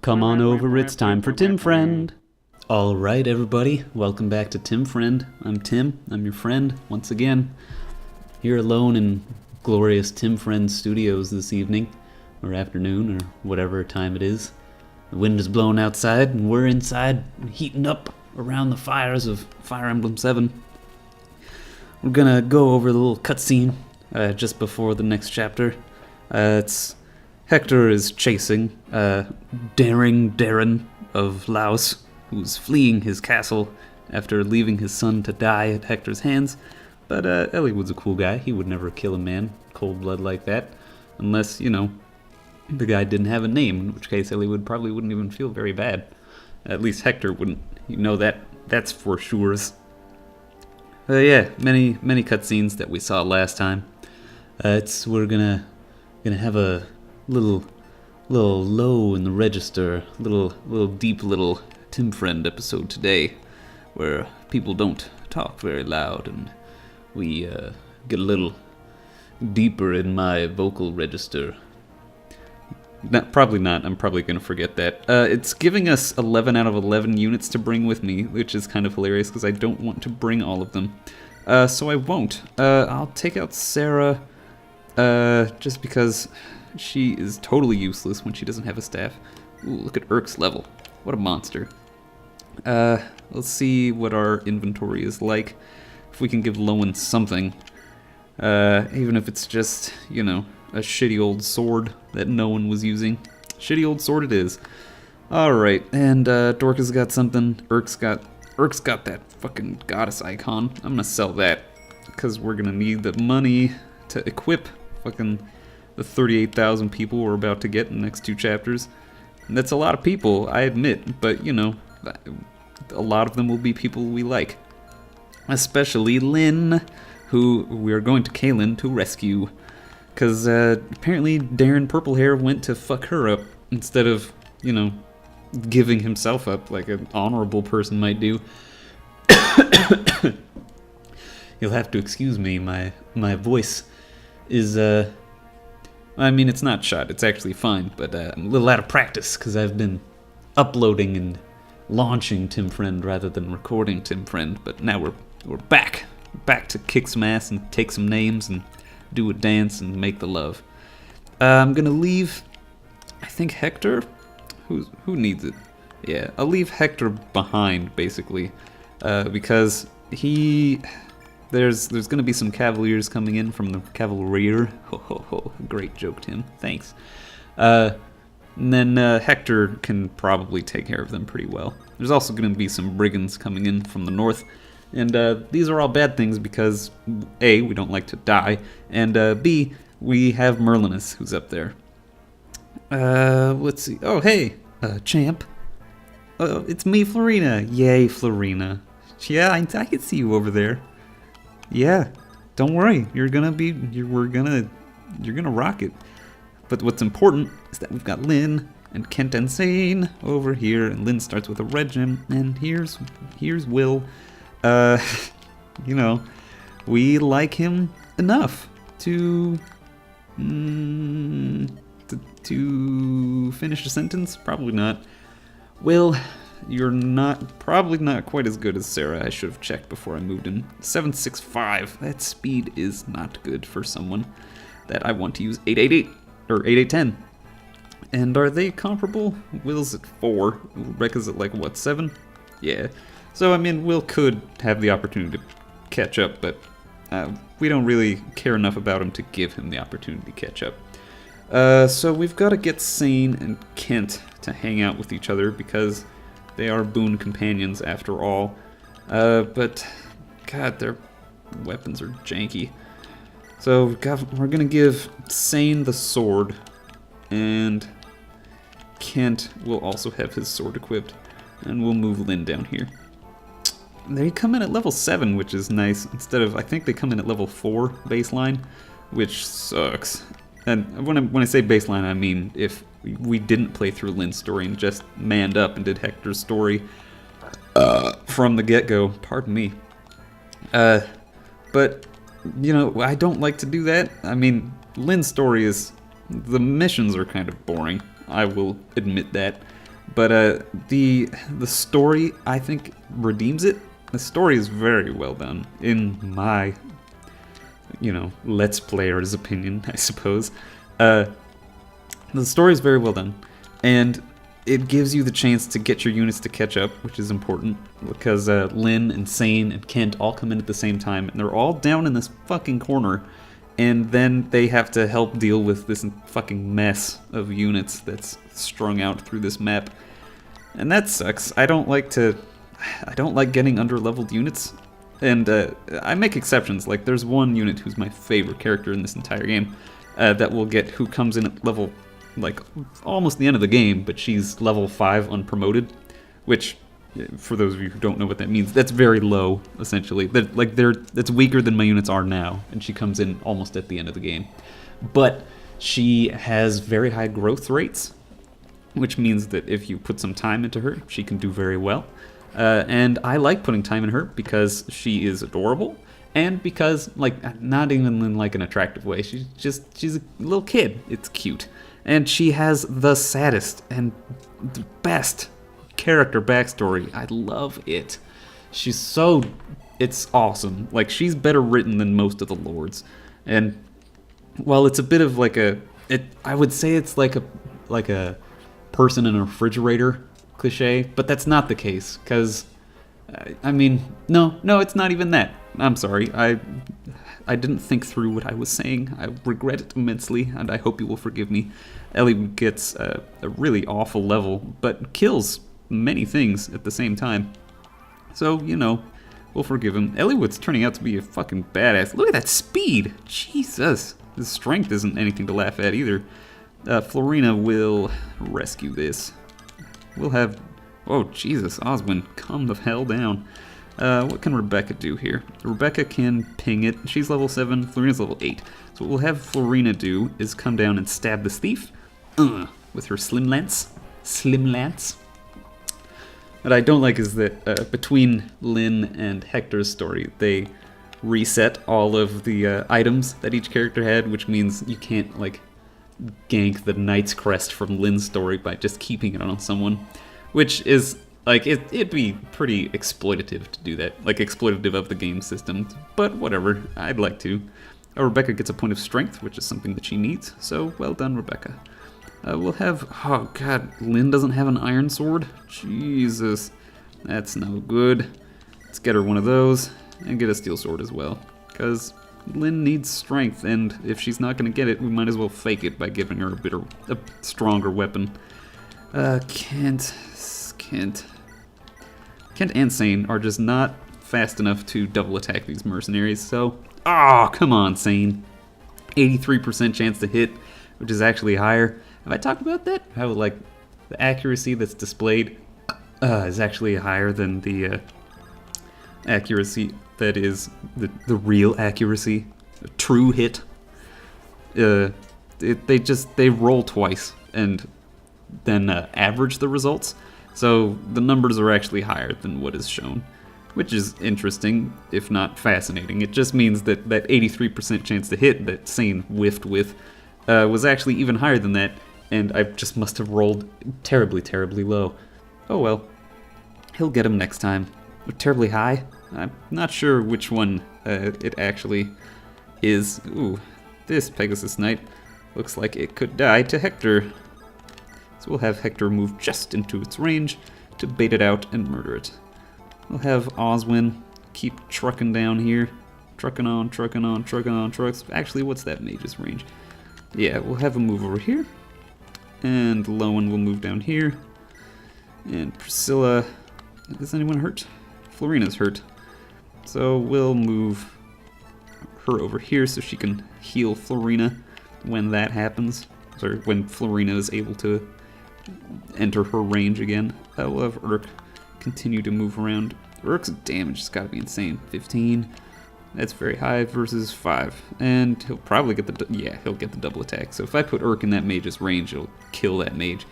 Come on over, it's time for Tim Friend. Alright everybody, welcome back to Tim Friend. I'm Tim, I'm your friend, once again. Here alone in glorious Tim Friend Studios this evening, or afternoon, or whatever time it is. The wind is blowing outside, and we're inside, heating up around the fires of Fire Emblem 7. We're gonna go over the little cutscene just before the next chapter. It's Hector is chasing daring Darren of Laos, who's fleeing his castle after leaving his son to die at Hector's hands. But Eliwood's a cool guy. He would never kill a man cold blood like that, unless, you know, the guy didn't have a name, in which case Eliwood probably wouldn't even feel very bad. At least Hector wouldn't. You know that's for sure. Yeah, many cutscenes that we saw last time. We're gonna have a little low in the register, little deep little Tim Friend episode today, where people don't talk very loud and we get a little deeper in my vocal register. Probably not. I'm probably going to forget that. It's giving us 11 out of 11 units to bring with me, which is kind of hilarious because I don't want to bring all of them. So I won't. I'll take out Sarah just because she is totally useless when she doesn't have a staff. Ooh, look at Urk's level. What a monster. Let's see what our inventory is like. If we can give Lowen something. Even if it's just, you know, a shitty old sword that no one was using. Shitty old sword it is. Alright, and Dorka's got something. Urk's got that fucking goddess icon. I'm gonna sell that, because we're gonna need the money to equip fucking the 38,000 people we're about to get in the next two chapters. And that's a lot of people, I admit, but you know, a lot of them will be people we like. Especially Lynn, who we are going to Kaelin to rescue. Because apparently Darren Purplehair went to fuck her up instead of, you know, giving himself up like an honorable person might do. You'll have to excuse me, my voice is, I mean, it's not shot, it's actually fine, but I'm a little out of practice because I've been uploading and launching Tim Friend rather than recording Tim Friend, but now we're back to kick some ass and take some names and do a dance and make the love. I'm gonna leave, I think Hector, who needs it? Yeah, I'll leave Hector behind basically, because there's gonna be some cavaliers coming in from the Cavalier. Ho ho ho! Great joke, Tim. Thanks. And then Hector can probably take care of them pretty well. There's also gonna be some brigands coming in from the north. And these are all bad things because, A, we don't like to die, and B, we have Merlinus, who's up there. Let's see. Oh, hey, champ. It's me, Florina. Yay, Florina. Yeah, I can see you over there. Yeah, don't worry. We're gonna rock it. But what's important is that we've got Lynn and Kent and Sane over here, and Lynn starts with a red gem, and here's Will. You know, we like him enough to finish a sentence? Probably not. Will, you're probably not quite as good as Sarah. I should have checked before I moved in. 765. That speed is not good for someone that I want to use 888 or 8810. And are they comparable? Will's at 4. Rekka's at like what, 7? Yeah. So, I mean, Will could have the opportunity to catch up, but we don't really care enough about him to give him the opportunity to catch up. So we've got to get Sane and Kent to hang out with each other because they are boon companions after all. But, God, their weapons are janky. So we're going to give Sane the sword, and Kent will also have his sword equipped, and we'll move Lynn down here. They come in at level 7, which is nice, instead of, I think they come in at level 4 baseline, which sucks. And when I say baseline, I mean if we didn't play through Lynn's story and just manned up and did Hector's story from the get-go. Pardon me. But, you know, I don't like to do that. I mean, Lynn's story is... the missions are kind of boring. I will admit that. But the story, I think, redeems it. The story is very well done, in my, Let's Player's opinion, I suppose. The story is very well done, and it gives you the chance to get your units to catch up, which is important, because Lynn and Sane and Kent all come in at the same time, and they're all down in this fucking corner, and then they have to help deal with this fucking mess of units that's strung out through this map. And that sucks. I don't like getting under-leveled units, and I make exceptions. Like, there's one unit who's my favorite character in this entire game, who comes in at level, like, almost the end of the game, but she's level 5 unpromoted, which, for those of you who don't know what that means, that's very low, essentially. That's weaker than my units are now, and she comes in almost at the end of the game. But she has very high growth rates, which means that if you put some time into her, she can do very well. And I like putting time in her because she is adorable, and because, like, not even in, like, an attractive way. She's a little kid. It's cute. And she has the saddest and the best character backstory. I love it. It's awesome. Like, she's better written than most of the lords. And while it's a bit of like I would say it's like a person in a refrigerator cliche, but that's not the case, because no, it's not even that. I'm sorry, I didn't think through what I was saying. I regret it immensely, and I hope you will forgive me. Ellie gets a really awful level, but kills many things at the same time, so we'll forgive him. Eliwood's turning out to be a fucking badass. Look at that speed! Jesus, his strength isn't anything to laugh at either. Florina will rescue this. We'll have... Oh, Jesus, Oswin, calm the hell down. What can Rebecca do here? Rebecca can ping it. She's level 7, Florina's level 8. So what we'll have Florina do is come down and stab this thief with her slim lance. What I don't like is that between Lynn and Hector's story, they reset all of the items that each character had, which means you can't, like, gank the Knight's Crest from Lynn's story by just keeping it on someone, which is, like, it'd be pretty exploitative to do that, like, exploitative of the game system, but whatever, I'd like to. Rebecca gets a point of strength, which is something that she needs, so well done, Rebecca. We'll have, oh god, Lynn doesn't have an iron sword? Jesus, that's no good. Let's get her one of those, and get a steel sword as well, because Lynn needs strength, and if she's not going to get it, we might as well fake it by giving her a stronger weapon. Kent and Sane are just not fast enough to double attack these mercenaries, so... Oh, come on, Sane. 83% chance to hit, which is actually higher. Have I talked about that? How, like, the accuracy that's displayed is actually higher than the accuracy that is the real accuracy, a true hit. They roll twice and then average the results, so the numbers are actually higher than what is shown, which is interesting, if not fascinating. It just means that 83% chance to hit that Sane whiffed with was actually even higher than that, and I just must have rolled terribly, terribly low. Oh well, he'll get him next time. Terribly high? I'm not sure which one it actually is. Ooh, this Pegasus Knight looks like it could die to Hector. So we'll have Hector move just into its range to bait it out and murder it. We'll have Oswin keep trucking down here. Trucking on trucks. Actually, what's that mage's range? Yeah, we'll have him move over here. And Lowen will move down here. And Priscilla... Is anyone hurt? Florina's hurt. So we'll move her over here so she can heal Florina when that happens. Or when Florina is able to enter her range again. We'll have Urk continue to move around. Urk's damage has got to be insane. 15. That's very high versus 5. And he'll probably get he'll get the double attack. So if I put Urk in that mage's range, it'll kill that mage.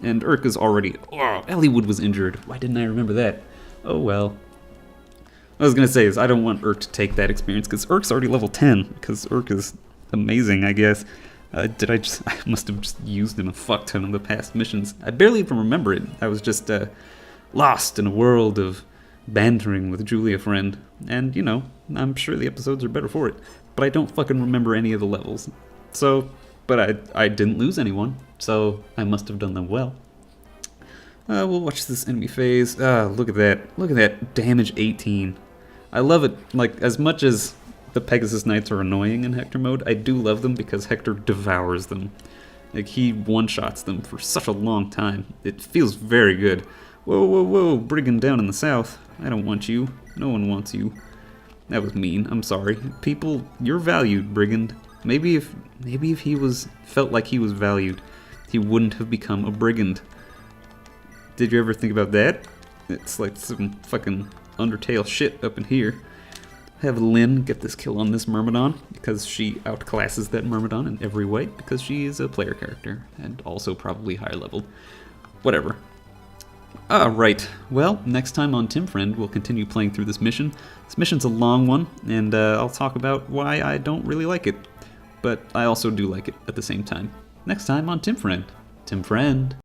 And Urk is already... Oh, Eliwood was injured. Why didn't I remember that? Oh well. What I was going to say is I don't want Urk to take that experience, because Urk's already level 10, because Urk is amazing, I guess. I must have just used in a fuck ton of the past missions. I barely even remember it. I was just lost in a world of bantering with Julia Friend. And, you know, I'm sure the episodes are better for it. But I don't fucking remember any of the levels. So, but I didn't lose anyone. So I must have done them well. We'll watch this enemy phase. Look at that. Look at that. Damage 18. I love it. Like, as much as the Pegasus Knights are annoying in Hector mode, I do love them because Hector devours them. Like, he one-shots them for such a long time. It feels very good. Whoa, whoa, whoa, Brigand down in the south. I don't want you. No one wants you. That was mean. I'm sorry. People, you're valued, Brigand. Maybe if he felt like he was valued, he wouldn't have become a brigand. Did you ever think about that? It's like some fucking Undertale shit up in here. Have Lynn get this kill on this Myrmidon, because she outclasses that Myrmidon in every way, because she is a player character, and also probably higher leveled. Whatever. Right. Well, next time on Tim Friend, we'll continue playing through this mission. This mission's a long one, and I'll talk about why I don't really like it. But I also do like it at the same time. Next time on Tim Friend. Tim Friend.